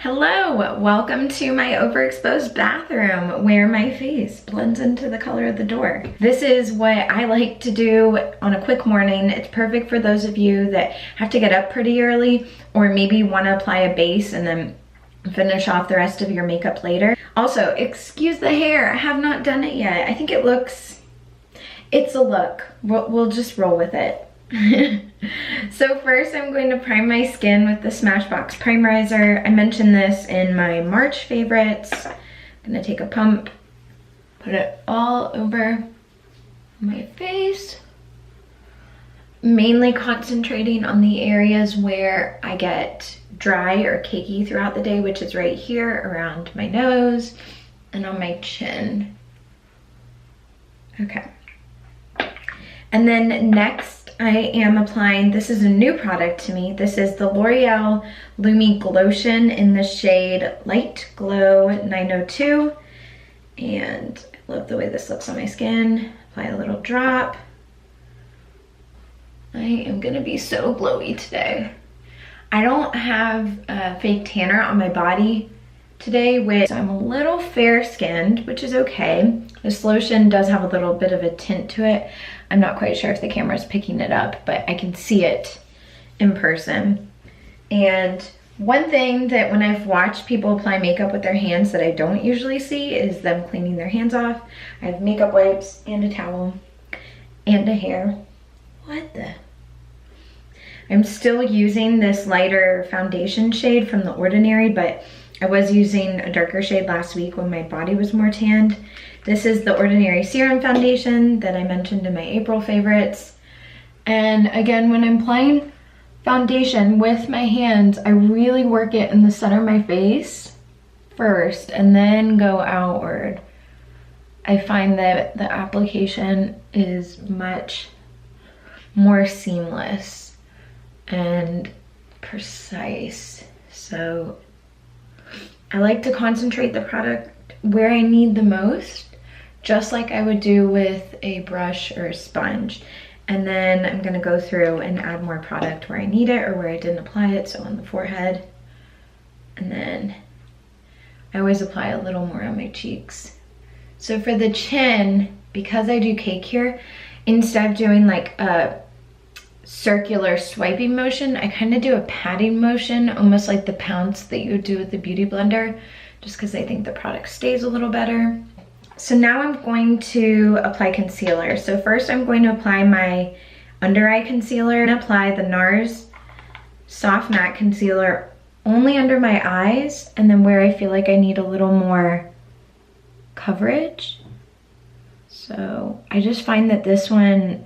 Hello, welcome to my overexposed bathroom where my face blends into the color of the door. This is what I like to do on a quick morning. It's perfect for those of you that have to get up pretty early or maybe want to apply a base and then finish off the rest of your makeup later. Also, excuse the hair, I have not done it yet. I think it's a look. We'll just roll with it. So first I'm going to prime my skin with the Smashbox Primerizer. I mentioned this in my March favorites. I'm gonna take a pump, put it all over my face, mainly concentrating on the areas where I get dry or cakey throughout the day, which is right here around my nose and on my chin. Okay. And then next I am applying, this is a new product to me. This is the L'Oreal Lumi Glotion in the shade Light Glow 902. And I love the way this looks on my skin. Apply a little drop. I am gonna be so glowy today. I don't have a fake tanner on my body today, so I'm a little fair skinned, which is okay. This lotion does have a little bit of a tint to it. I'm not quite sure if the camera's picking it up, but I can see it in person. And one thing that when I've watched people apply makeup with their hands that I don't usually see is them cleaning their hands off. I have makeup wipes and a towel and a hair. What the? I'm still using this lighter foundation shade from The Ordinary, but I was using a darker shade last week when my body was more tanned. This is the Ordinary Serum Foundation that I mentioned in my April favorites. And again, when I'm applying foundation with my hands, I really work it in the center of my face first and then go outward. I find that the application is much more seamless and precise. So I like to concentrate the product where I need the most, just like I would do with a brush or a sponge. And then I'm gonna go through and add more product where I need it or where I didn't apply it, so on the forehead. And then I always apply a little more on my cheeks. So for the chin, because I do cake here, instead of doing like a circular swiping motion, I kind of do a patting motion, almost like the pounce that you would do with the Beauty Blender, just because I think the product stays a little better. So now I'm going to apply concealer. So first I'm going to apply my under eye concealer and apply the NARS Soft Matte Concealer only under my eyes and then where I feel like I need a little more coverage. So I just find that this one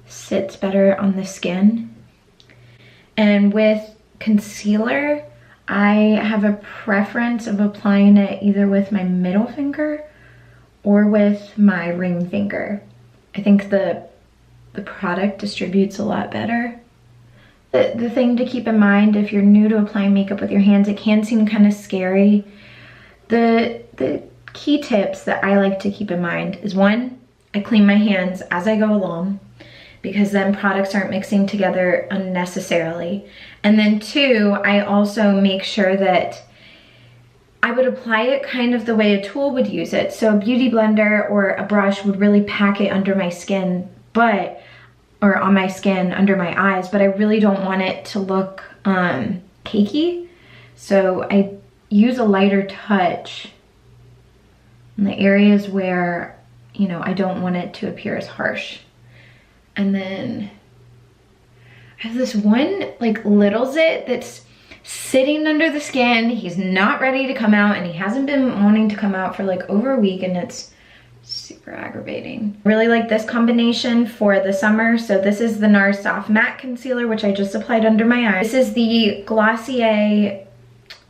sits better on the skin. And with concealer, I have a preference of applying it either with my middle finger or with my ring finger. I think the product distributes a lot better. The thing to keep in mind if you're new to applying makeup with your hands, it can seem kind of scary. The key tips that I like to keep in mind is one, I clean my hands as I go along, because then products aren't mixing together unnecessarily. And then two, I also make sure that I would apply it kind of the way a tool would use it. So a beauty blender or a brush would really pack it under my skin, or on my skin under my eyes, but I really don't want it to look cakey. So I use a lighter touch in the areas where, you know, I don't want it to appear as harsh. And then I have this one like little zit that's sitting under the skin. He's not ready to come out and he hasn't been wanting to come out for like over a week and it's super aggravating. Really like this combination for the summer. So this is the NARS Soft Matte Concealer, which I just applied under my eyes. This is the Glossier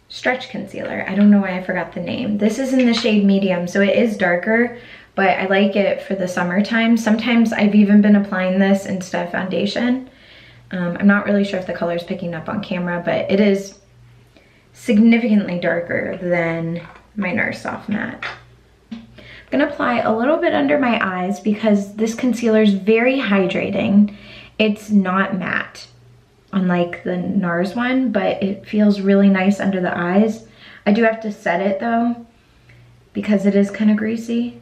Stretch Concealer. I don't know why I forgot the name. This is in the shade medium, so it is darker, but I like it for the summertime. Sometimes I've even been applying this instead of foundation. I'm not really sure if the color is picking up on camera, but it is significantly darker than my NARS Soft Matte. I'm gonna apply a little bit under my eyes because this concealer is very hydrating. It's not matte. unlike the NARS one, but it feels really nice under the eyes. I do have to set it though, because it is kind of greasy.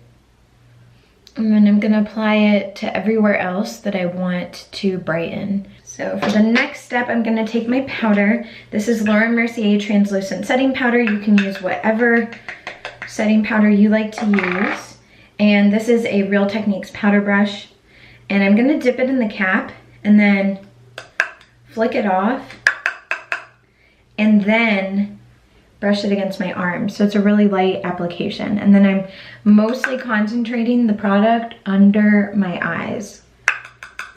And then I'm gonna apply it to everywhere else that I want to brighten. So for the next step, I'm gonna take my powder. This is Laura Mercier Translucent Setting Powder. You can use whatever setting powder you like to use. And this is a Real Techniques powder brush. And I'm gonna dip it in the cap and then flick it off and then brush it against my arm. So it's a really light application. And then I'm mostly concentrating the product under my eyes.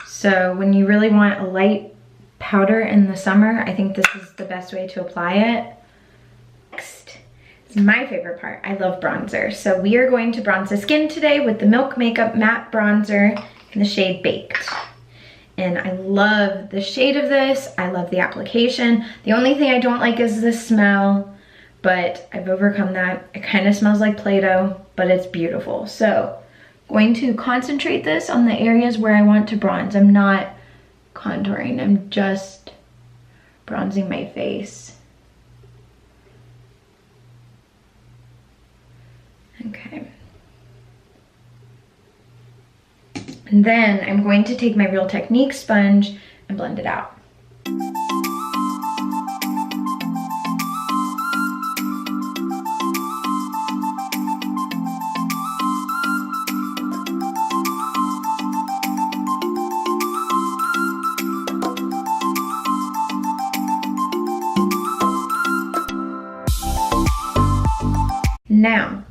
So when you really want a light powder in the summer, I think this is the best way to apply it. Next is my favorite part. I love bronzer. So we are going to bronze the skin today with the Milk Makeup Matte Bronzer in the shade Baked. And I love the shade of this. I love the application. The only thing I don't like is the smell, but I've overcome that. It kind of smells like Play-Doh, but it's beautiful. So going to concentrate this on the areas where I want to bronze. I'm not contouring, I'm just bronzing my face. Okay. And then I'm going to take my Real Techniques sponge and blend it out. Now,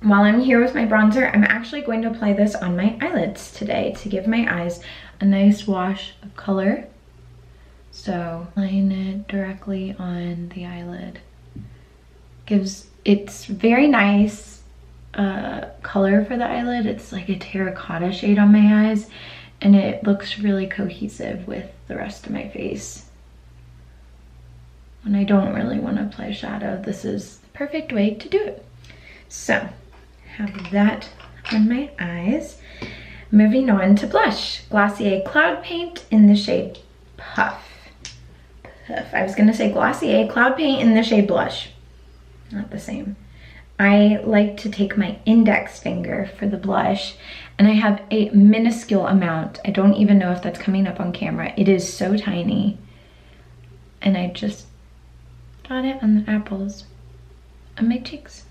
while I'm here with my bronzer, I'm actually going to apply this on my eyelids today to give my eyes a nice wash of color. So line it directly on the eyelid. It's very nice color for the eyelid. It's like a terracotta shade on my eyes, and it looks really cohesive with the rest of my face. When I don't really want to apply shadow, this is the perfect way to do it. So, have that on my eyes. Moving on to blush. Glossier Cloud Paint in the shade Puff. I was gonna say Glossier Cloud Paint in the shade Blush. Not the same. I like to take my index finger for the blush, and I have a minuscule amount. I don't even know if that's coming up on camera. It is so tiny. And I just dot it on the apples on my cheeks.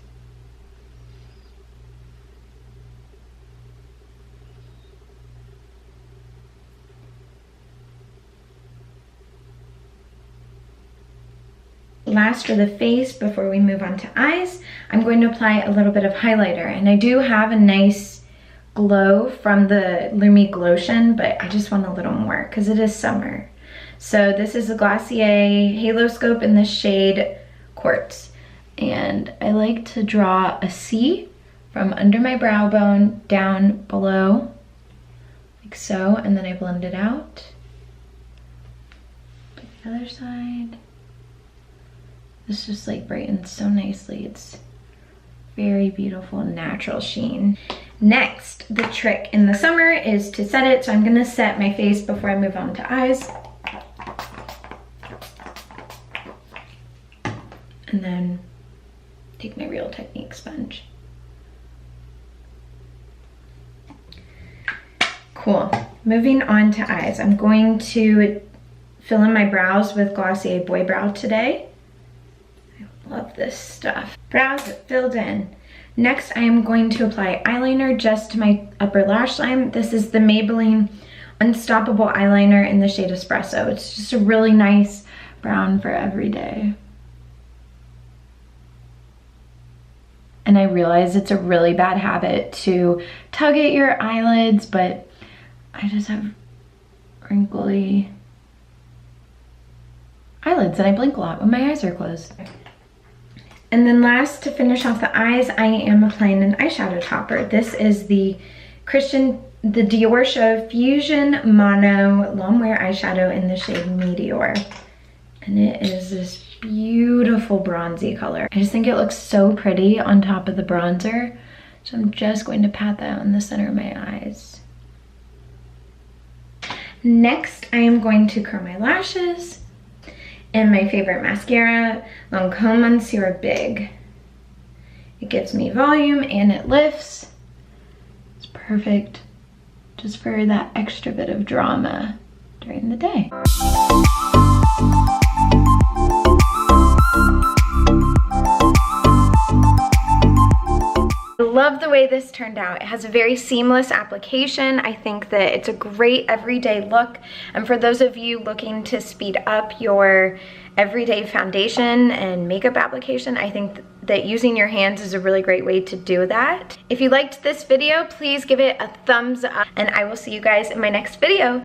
Last for the face, before we move on to eyes, I'm going to apply a little bit of highlighter. And I do have a nice glow from the Lumi Glotion, but I just want a little more because it is summer. So this is the Glossier Halo Scope in the shade Quartz. And I like to draw a C from under my brow bone down below, like so, and then I blend it out. The other side. This just like brightens so nicely. It's very beautiful natural sheen. Next, the trick in the summer is to set it. So I'm gonna set my face before I move on to eyes. And then take my Real Techniques sponge. Cool. Moving on to eyes. I'm going to fill in my brows with Glossier Boy Brow today. Love this stuff. Brows filled in. Next, I am going to apply eyeliner just to my upper lash line. This is the Maybelline Unstoppable Eyeliner in the shade Espresso. It's just a really nice brown for every day. And I realize it's a really bad habit to tug at your eyelids, but I just have wrinkly eyelids and I blink a lot when my eyes are closed. And then last, to finish off the eyes, I am applying an eyeshadow topper. This is the Dior Show Fusion Mono Longwear Eyeshadow in the shade Meteor. And it is this beautiful bronzy color. I just think it looks so pretty on top of the bronzer. So I'm just going to pat that on the center of my eyes. Next, I am going to curl my lashes and my favorite mascara, Lancome Monsieur Big. It gives me volume and it lifts. It's perfect just for that extra bit of drama during the day. I love the way this turned out. It has a very seamless application. I think that it's a great everyday look. And for those of you looking to speed up your everyday foundation and makeup application, I think that using your hands is a really great way to do that. If you liked this video, please give it a thumbs up, and I will see you guys in my next video.